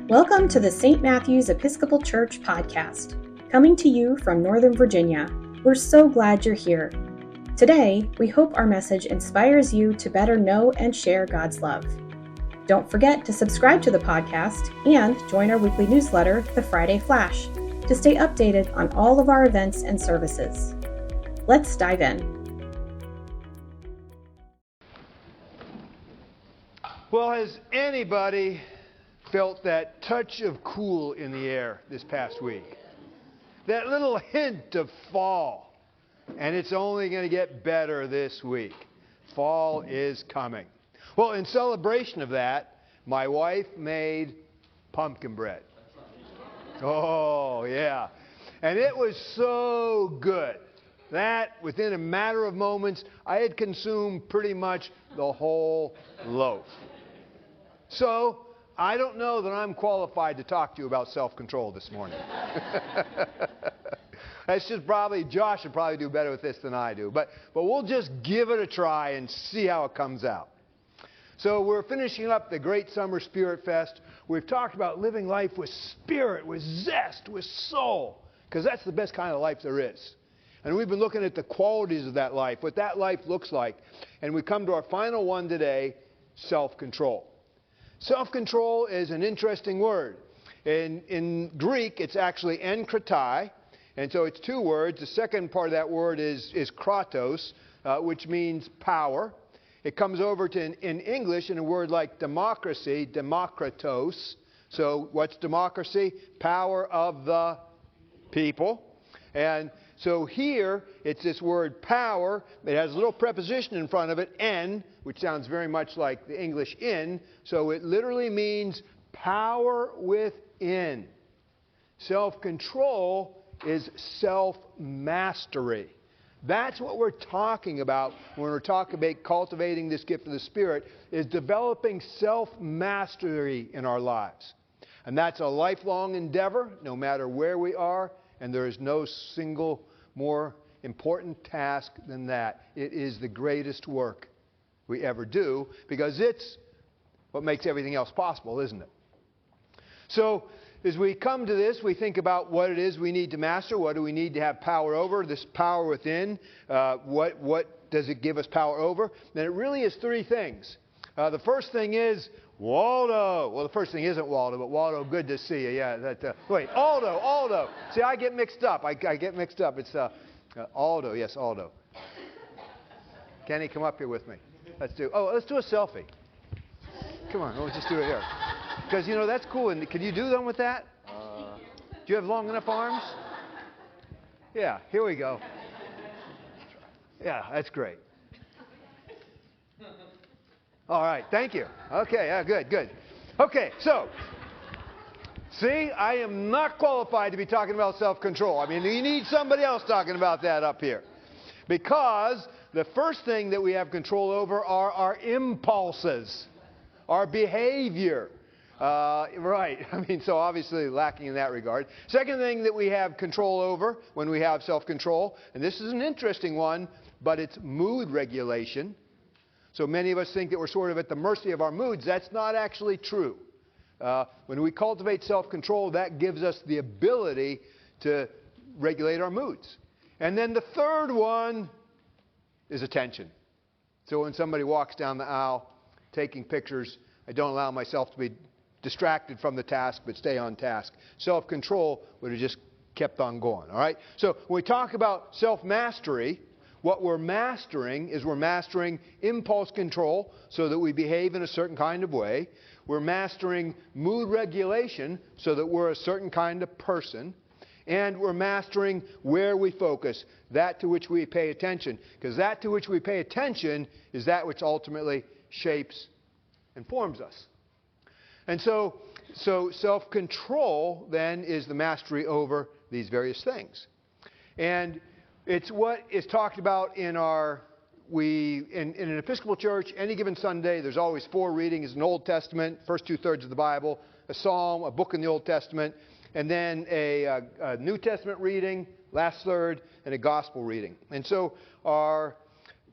Welcome to the St. Matthew's Episcopal Church podcast, coming to you from Northern Virginia. We're so glad you're here. Today, we hope our message inspires you to better know and share God's love. Don't forget to subscribe to the podcast and join our weekly newsletter, The Friday Flash, to stay updated on all of our events and services. Let's dive in. Well, has anybody felt that touch of cool in the air this past week? That little hint of fall. And it's only going to get better this week. Fall is coming. Well, in celebration of that, my wife made pumpkin bread. Oh, yeah. And it was so good that within a matter of moments, I had consumed pretty much the whole loaf. So, I don't know that I'm qualified to talk to you about self-control this morning. That's just probably, Josh would probably do better with this than I do. But we'll just give it a try and see how it comes out. So we're finishing up the Great Summer Spirit Fest. We've talked about living life with spirit, with zest, with soul. Because that's the best kind of life there is. And we've been looking at the qualities of that life, what that life looks like. And we come to our final one today, self-control. Self-control is an interesting word. In Greek, it's actually enkratai, and so it's two words. The second part of that word is kratos, which means power. It comes over to, in English, in a word like democracy, demokratos. So what's democracy? Power of the people. And so here, it's this word power. It has a little preposition in front of it, en, which sounds very much like the English in. So it literally means power within. Self-control is self-mastery. That's what we're talking about when we're talking about cultivating this gift of the Spirit, is developing self-mastery in our lives. And that's a lifelong endeavor, no matter where we are. And there is no single more important task than that. It is the greatest work we ever do, because it's what makes everything else possible, isn't it? So, as we come to this, we think about what it is we need to master. What do we need to have power over? This power within. What does it give us power over? And it really is three things. The first thing is Waldo. Well, the first thing isn't Waldo, but Waldo, good to see you. Yeah, wait, Aldo. See, I get mixed up. I get mixed up. It's Aldo. Yes, Aldo. Kenny, come up here with me. Let's do a selfie. Come on, let's just do it here. Because, that's cool. And can you do them with that? Do you have long enough arms? Yeah, here we go. Yeah, that's great. All right, thank you. Okay, yeah, good. Okay, so, see, I am not qualified to be talking about self-control. I mean, you need somebody else talking about that up here. Because the first thing that we have control over are our impulses, our behavior. Right, so obviously lacking in that regard. Second thing that we have control over when we have self-control, and this is an interesting one, but it's mood regulation. So many of us think that we're sort of at the mercy of our moods. That's not actually true. When we cultivate self-control, that gives us the ability to regulate our moods. And then the third one is attention. So when somebody walks down the aisle taking pictures, I don't allow myself to be distracted from the task, but stay on task. Self-control would have just kept on going, all right? So when we talk about self-mastery, what we're mastering is we're mastering impulse control so that we behave in a certain kind of way. We're mastering mood regulation so that we're a certain kind of person. And we're mastering where we focus, that to which we pay attention. Because that to which we pay attention is that which ultimately shapes and forms us. And so self-control then is the mastery over these various things. And it's what is talked about in an Episcopal church. Any given Sunday, there's always 4 readings in the Old Testament, first 2/3 of the Bible, a psalm, a book in the Old Testament, and then a New Testament reading, last third, and a gospel reading. And so our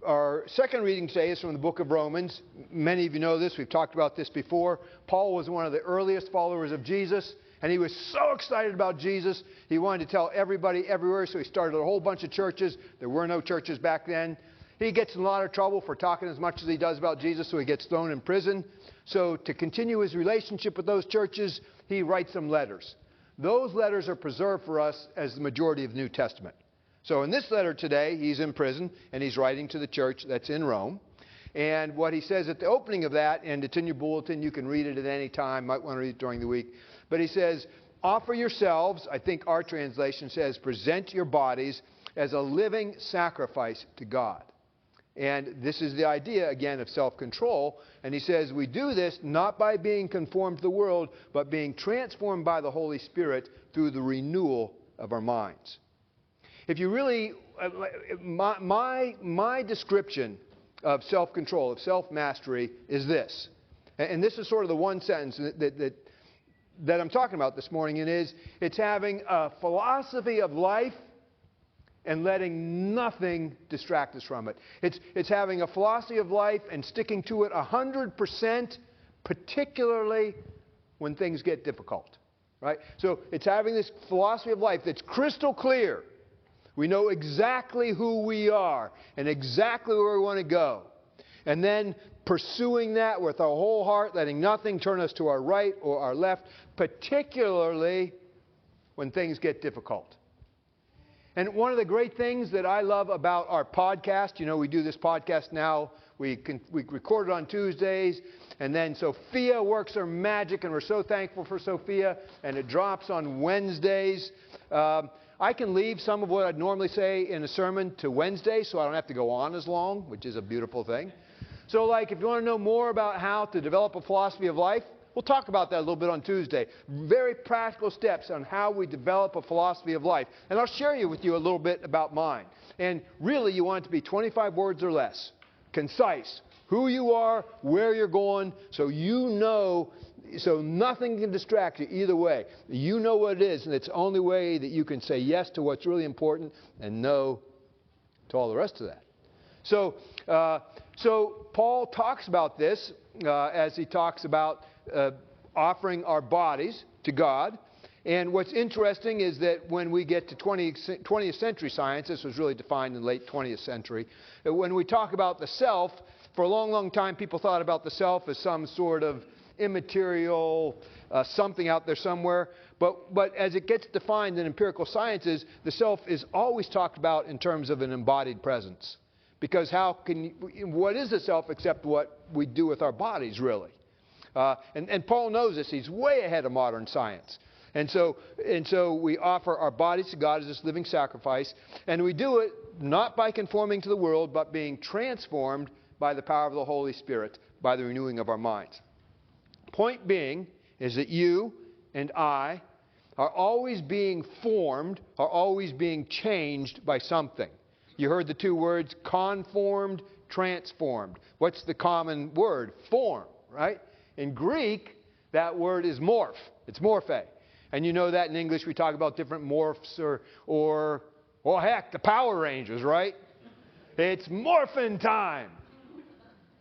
Our second reading today is from the book of Romans. Many of you know this. We've talked about this before. Paul was one of the earliest followers of Jesus, and he was so excited about Jesus. He wanted to tell everybody everywhere, so he started a whole bunch of churches. There were no churches back then. He gets in a lot of trouble for talking as much as he does about Jesus, so he gets thrown in prison. So to continue his relationship with those churches, he writes them letters. Those letters are preserved for us as the majority of the New Testament. So in this letter today, he's in prison, and he's writing to the church that's in Rome. And what he says at the opening of that, and it's in your bulletin, you can read it at any time, might want to read it during the week. But he says, offer yourselves, I think our translation says, present your bodies as a living sacrifice to God. And this is the idea, again, of self-control. And he says, we do this not by being conformed to the world, but being transformed by the Holy Spirit through the renewal of our minds. If you really, my description of self-control, of self-mastery is this. And this is sort of the one sentence that I'm talking about this morning, and it's having a philosophy of life and letting nothing distract us from it. It's having a philosophy of life and sticking to it 100%, particularly when things get difficult. Right? So it's having this philosophy of life that's crystal clear. We know exactly who we are and exactly where we want to go. And then pursuing that with our whole heart, letting nothing turn us to our right or our left, particularly when things get difficult. And one of the great things that I love about our podcast, you know, we do this podcast now, we record it on Tuesdays, and then Sophia works her magic, and we're so thankful for Sophia, and it drops on Wednesdays. I can leave some of what I'd normally say in a sermon to Wednesday, so I don't have to go on as long, which is a beautiful thing. So, like, if you want to know more about how to develop a philosophy of life, we'll talk about that a little bit on Tuesday. Very practical steps on how we develop a philosophy of life. And I'll share with you a little bit about mine. And really, you want it to be 25 words or less. Concise. Who you are, where you're going, so you know, so nothing can distract you either way. You know what it is, and it's the only way that you can say yes to what's really important and no to all the rest of that. So Paul talks about this as he talks about offering our bodies to God. And what's interesting is that when we get to 20th century science, this was really defined in the late 20th century, when we talk about the self, for a long, long time people thought about the self as some sort of immaterial something out there somewhere. But as it gets defined in empirical sciences, the self is always talked about in terms of an embodied presence. Because what is the self except what we do with our bodies, really? And Paul knows this. He's way ahead of modern science. And so we offer our bodies to God as this living sacrifice. And we do it not by conforming to the world, but being transformed by the power of the Holy Spirit, by the renewing of our minds. Point being is that you and I are always being formed, are always being changed by something. You heard the two words, conformed, transformed. What's the common word? Form, right? In Greek, that word is morph. It's morphe. And you know that in English we talk about different morphs or heck, the Power Rangers, right? It's morphin' time.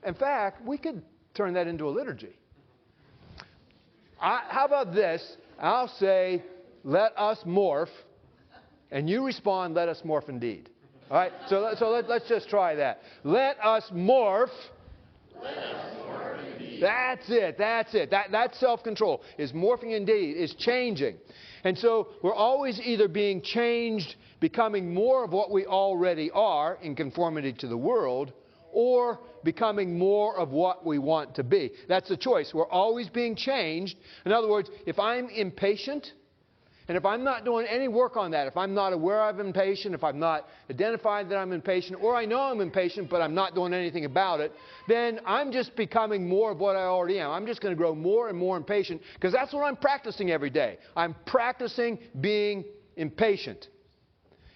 In fact, we could turn that into a liturgy. How about this? I'll say, let us morph, and you respond, let us morph indeed. All right? So let's just try that. Let us morph. Let us morph indeed. That's it. That's self-control. Is morphing indeed, is changing. And so we're always either being changed, becoming more of what we already are in conformity to the world, or becoming more of what we want to be. That's the choice. We're always being changed. In other words, if I'm impatient, and if I'm not doing any work on that, if I'm not aware I'm impatient, if I'm not identified that I'm impatient, or I know I'm impatient but I'm not doing anything about it, then I'm just becoming more of what I already am. I'm just going to grow more and more impatient because that's what I'm practicing every day. I'm practicing being impatient.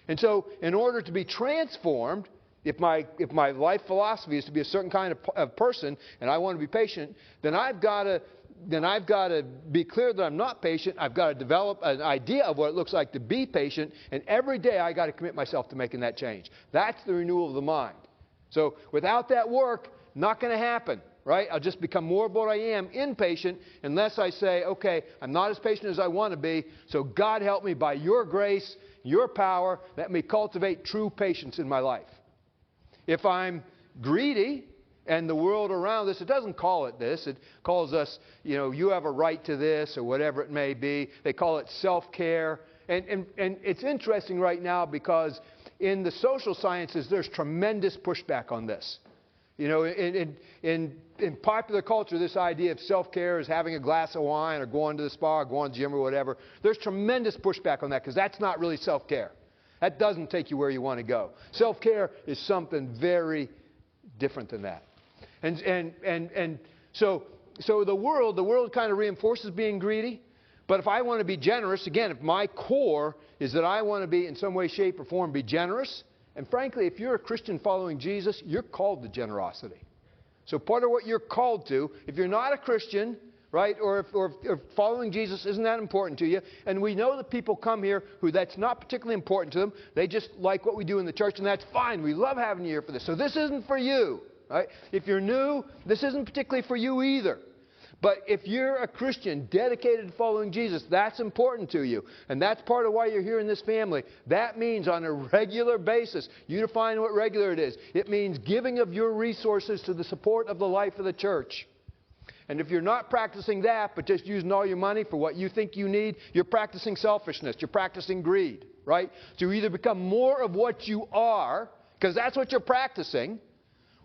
And so in order to be transformed, if my life philosophy is to be a certain kind of person and I want to be patient, then I've got to be clear that I'm not patient. I've got to develop an idea of what it looks like to be patient, and every day I've got to commit myself to making that change. That's the renewal of the mind. So without that work, not going to happen, right? I'll just become more of what I am, impatient, unless I say, okay, I'm not as patient as I want to be, so God help me by your grace, your power, let me cultivate true patience in my life. If I'm greedy, and the world around us, it doesn't call it this. It calls us, you have a right to this or whatever it may be. They call it self-care. And it's interesting right now because in the social sciences, there's tremendous pushback on this. In popular culture, this idea of self-care is having a glass of wine or going to the spa or going to the gym or whatever. There's tremendous pushback on that because that's not really self-care. That doesn't take you where you want to go. Self-care is something very different than that. And so the world kind of reinforces being greedy. But if I want to be generous, again, if my core is that I want to be in some way, shape, or form be generous, and frankly, if you're a Christian following Jesus, you're called to generosity. So part of what you're called to, if you're not a Christian, right, or if following Jesus isn't that important to you, and we know that people come here who that's not particularly important to them, they just like what we do in the church, and that's fine. We love having you here for this. So this isn't for you. Right? If you're new, this isn't particularly for you either. But if you're a Christian dedicated to following Jesus, that's important to you. And that's part of why you're here in this family. That means on a regular basis, you define what regular it is. It means giving of your resources to the support of the life of the church. And if you're not practicing that, but just using all your money for what you think you need, you're practicing selfishness. You're practicing greed, right? So you either become more of what you are, because that's what you're practicing,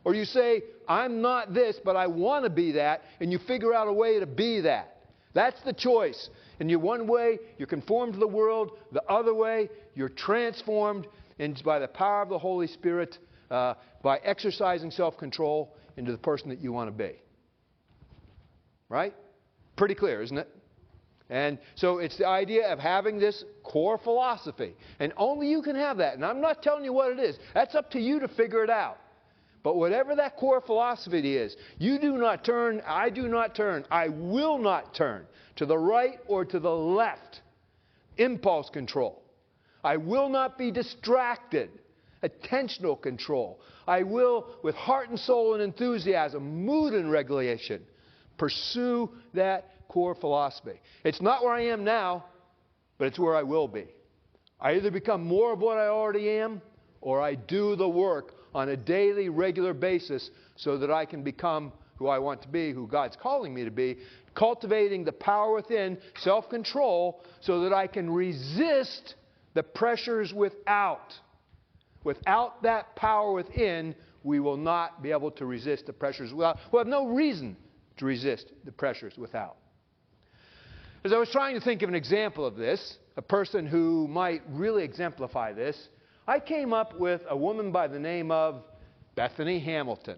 or you say, I'm not this, but I want to be that, and you figure out a way to be that. That's the choice. And one way, you're conformed to the world. The other way, you're transformed by the power of the Holy Spirit, by exercising self-control into the person that you want to be. Right? Pretty clear, isn't it? And so it's the idea of having this core philosophy. And only you can have that. And I'm not telling you what it is. That's up to you to figure it out. But whatever that core philosophy is, you do not turn, I do not turn, I will not turn to the right or to the left. Impulse control. I will not be distracted. Attentional control. I will, with heart and soul and enthusiasm, mood and regulation, pursue that core philosophy. It's not where I am now, but it's where I will be. I either become more of what I already am, or I do the work on a daily, regular basis so that I can become who I want to be, who God's calling me to be, cultivating the power within, self-control, so that I can resist the pressures without. Without that power within, we will not be able to resist the pressures without. We'll have no reason to resist the pressures without. As I was trying to think of an example of this, a person who might really exemplify this, I came up with a woman by the name of Bethany Hamilton.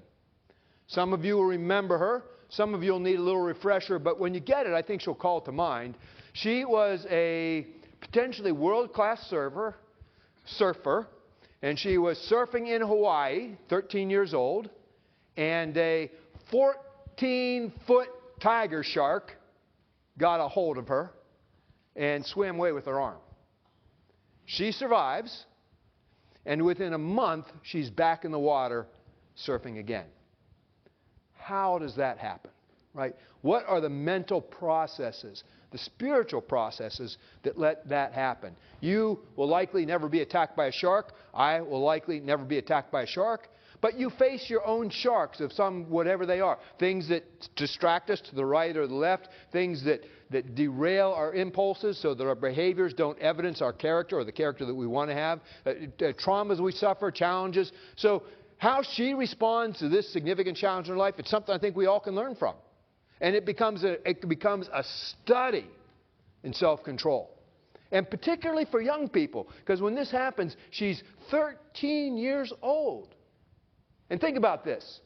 Some of you will remember her. Some of you will need a little refresher, but when you get it, I think she'll call to mind. She was a potentially world-class surfer, and she was surfing in Hawaii, 13 years old, and a 14-foot tiger shark got a hold of her and swam away with her arm. She survives. And within a month, she's back in the water surfing again. How does that happen? Right? What are the mental processes, the spiritual processes that let that happen? You will likely never be attacked by a shark. I will likely never be attacked by a shark. But you face your own sharks of some, whatever they are. Things that distract us to the right or the left. Things that derail our impulses so that our behaviors don't evidence our character or the character that we want to have. Traumas we suffer, challenges. So how she responds to this significant challenge in her life, it's something I think we all can learn from. And it becomes a study in self-control. And particularly for young people. Because when this happens, she's 13 years old. And think about this.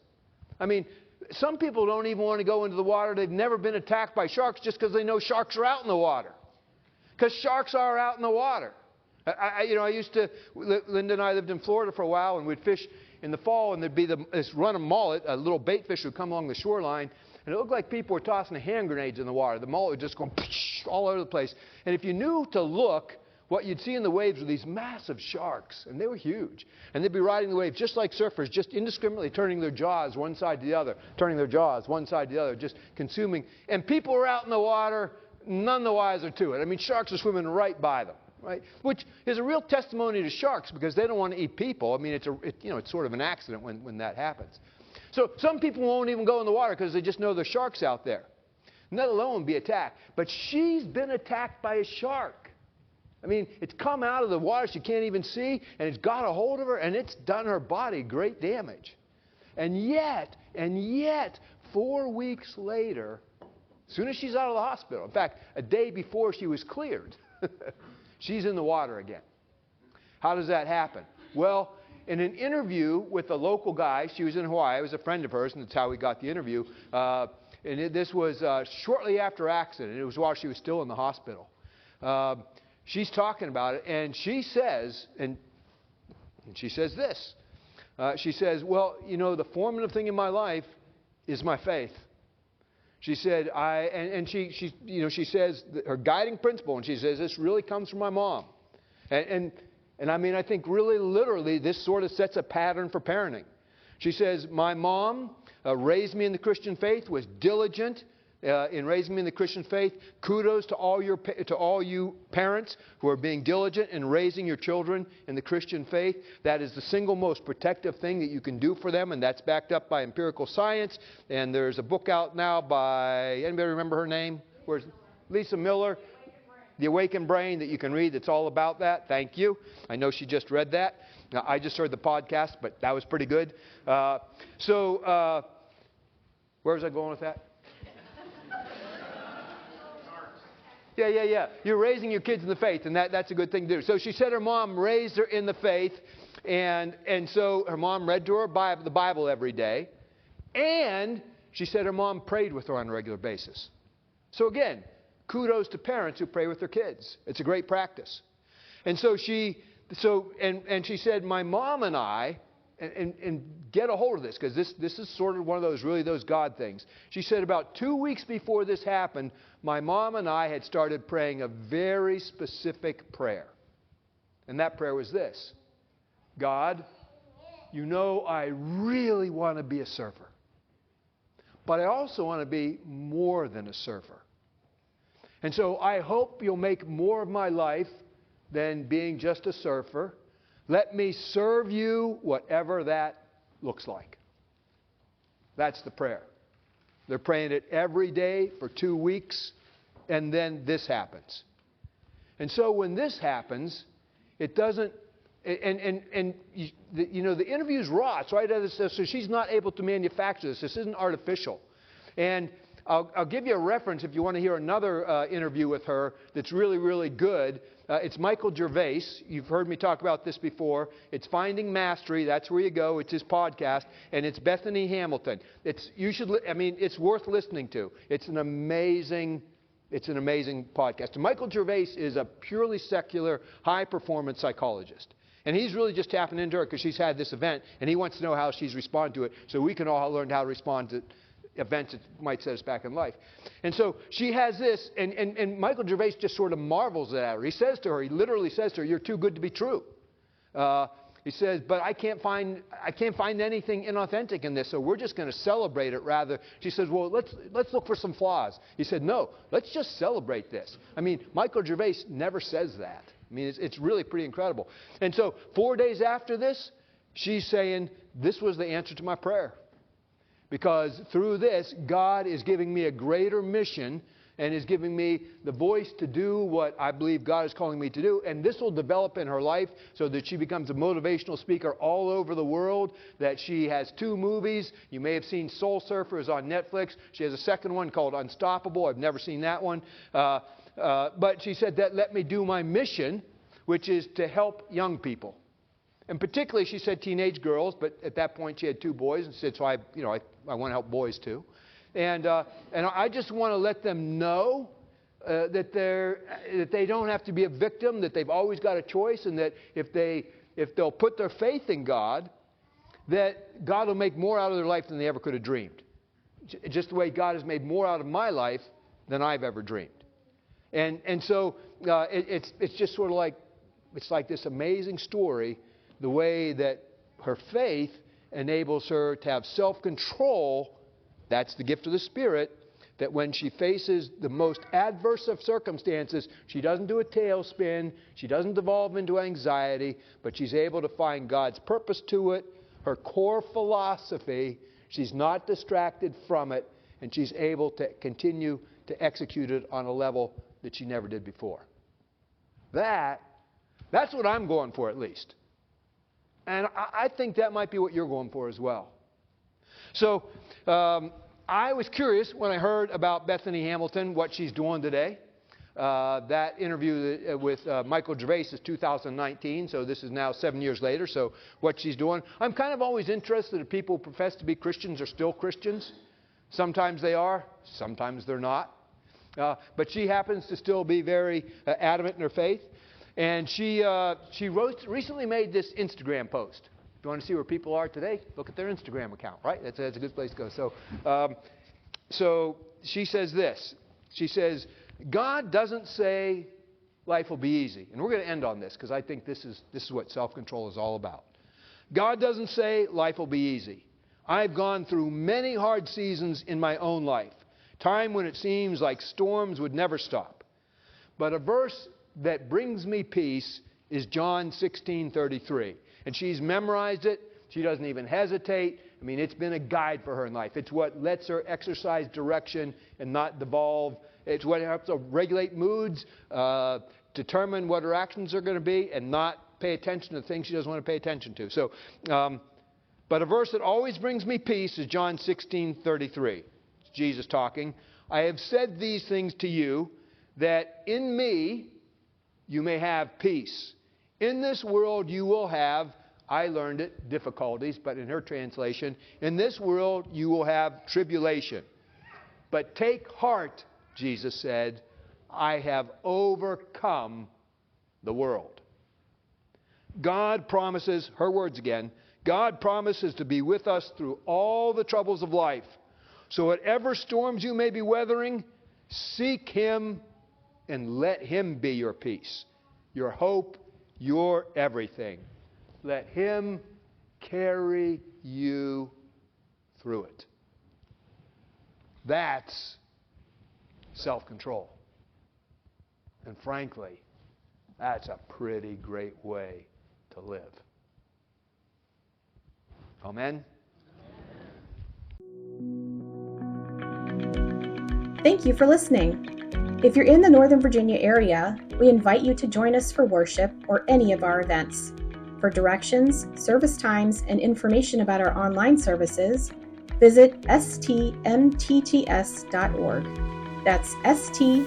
I mean, some people don't even want to go into the water. They've never been attacked by sharks just because they know sharks are out in the water. Because sharks are out in the water. Linda and I lived in Florida for a while, and we'd fish in the fall, and there'd be this run of mullet, a little bait fish would come along the shoreline, and it looked like people were tossing hand grenades in the water. The mullet would just go all over the place. And if you knew to look what you'd see in the waves were these massive sharks, and they were huge. And they'd be riding the waves just like surfers, just indiscriminately turning their jaws one side to the other, turning their jaws one side to the other, just consuming. And people were out in the water, none the wiser to it. I mean, sharks are swimming right by them, right? Which is a real testimony to sharks because they don't want to eat people. I mean, it's sort of an accident when that happens. So some people won't even go in the water because they just know there's sharks out there, let alone be attacked. But she's been attacked by a shark. I mean, it's come out of the water she can't even see, and it's got a hold of her, and it's done her body great damage. And yet, 4 weeks later, as soon as she's out of the hospital, in fact, a day before she was cleared, she's in the water again. How does that happen? Well, in an interview with a local guy, she was in Hawaii, it was a friend of hers, and that's how we got the interview. This was shortly after her accident. It was while she was still in the hospital. She's talking about it, and she says, and she says this. She says, well, you know, the formative thing in my life is my faith. She said, she says her guiding principle, and she says, this really comes from my mom. And I mean, I think really literally this sort of sets a pattern for parenting. She says, my mom raised me in the Christian faith, was diligent in raising me in the Christian faith. Kudos to all you parents who are being diligent in raising your children in the Christian faith. That is the single most protective thing that you can do for them, and that's backed up by empirical science. And there's a book out now by, anybody remember her name? Where's Lisa Miller? The Awakened Brain, that you can read, that's all about that. Thank you. I know she just read that. Now, I just heard the podcast, but that was pretty good. Where was I going with that? Yeah. You're raising your kids in the faith, and that's a good thing to do. So she said her mom raised her in the faith, and so her mom read to her the Bible every day, and she said her mom prayed with her on a regular basis. So again, kudos to parents who pray with their kids. It's a great practice. And so she said, my mom and I, and get a hold of this, because this is sort of one of those God things. She said about 2 weeks before this happened, my mom and I had started praying a very specific prayer. And that prayer was this: God, you know I really want to be a surfer. But I also want to be more than a surfer. And so I hope you'll make more of my life than being just a surfer. Let me serve you, whatever that looks like. That's the prayer. They're praying it every day for 2 weeks, and then this happens. And so when this happens, it doesn't, the interview's raw. It's right at it says, so she's not able to manufacture this. This isn't artificial. And I'll give you a reference if you want to hear another interview with her that's really, really good. It's Michael Gervais. You've heard me talk about this before. It's Finding Mastery. That's where you go. It's his podcast. And it's Bethany Hamilton. It's worth listening to. It's an amazing podcast. And Michael Gervais is a purely secular, high-performance psychologist. And he's really just tapping into her because she's had this event, and he wants to know how she's responded to it so we can all learn how to respond to events that might set us back in life. And so she has this, and Michael Gervais just sort of marvels at her. He literally says to her, you're too good to be true. He says, but I can't find anything inauthentic in this, so we're just going to celebrate it rather. She says, well, let's look for some flaws. He said, no, let's just celebrate this. I mean, Michael Gervais never says that. I mean, it's really pretty incredible. And so 4 days after this, she's saying, this was the answer to my prayer. Because through this, God is giving me a greater mission and is giving me the voice to do what I believe God is calling me to do. And this will develop in her life so that she becomes a motivational speaker all over the world, that she has 2 movies. You may have seen Soul Surfer is on Netflix. She has a second one called Unstoppable. I've never seen that one. But she said that let me do my mission, which is to help young people. And particularly, she said teenage girls, but at that point she had 2 boys, and she said, so I want to help boys too. And I just want to let them know that they don't have to be a victim, that they've always got a choice, and that if they'll put their faith in God, that God will make more out of their life than they ever could have dreamed. Just the way God has made more out of my life than I've ever dreamed. And so it's just sort of like, it's like this amazing story, the way that her faith enables her to have self-control. That's the gift of the Spirit, that when she faces the most adverse of circumstances, she doesn't do a tailspin, she doesn't devolve into anxiety, but she's able to find God's purpose to it, her core philosophy. She's not distracted from it, and she's able to continue to execute it on a level that she never did before. That's what I'm going for, at least. And I think that might be what you're going for as well. So I was curious when I heard about Bethany Hamilton, what she's doing today. That interview with Michael Gervais is 2019, so this is now 7 years later, so what she's doing. I'm kind of always interested if people who profess to be Christians are still Christians. Sometimes they are, sometimes they're not. But she happens to still be very adamant in her faith. And she recently made this Instagram post. If you want to see where people are today, look at their Instagram account, right? That's a good place to go. So she says this. She says, God doesn't say life will be easy. And we're going to end on this because I think this is what self-control is all about. God doesn't say life will be easy. I've gone through many hard seasons in my own life, time when it seems like storms would never stop. But a verse that brings me peace is John 16:33. And she's memorized it. She doesn't even hesitate. I mean, it's been a guide for her in life. It's what lets her exercise direction and not devolve. It's what helps her regulate moods, determine what her actions are going to be, and not pay attention to things she doesn't want to pay attention to. So, but a verse that always brings me peace is John 16:33. It's Jesus talking. I have said these things to you, that in me you may have peace. In this world you will have, I learned it, difficulties, but in her translation, in this world you will have tribulation. But take heart, Jesus said, I have overcome the world. God promises, her words again, God promises to be with us through all the troubles of life. So whatever storms you may be weathering, seek Him and let Him be your peace, your hope, your everything. Let Him carry you through it. That's self-control. And frankly, that's a pretty great way to live. Amen? Thank you for listening. If you're in the Northern Virginia area, we invite you to join us for worship or any of our events. For directions, service times, and information about our online services, visit stmtts.org. That's stmtts.org.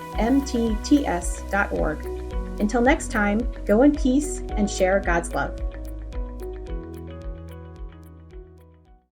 Until next time, go in peace and share God's love.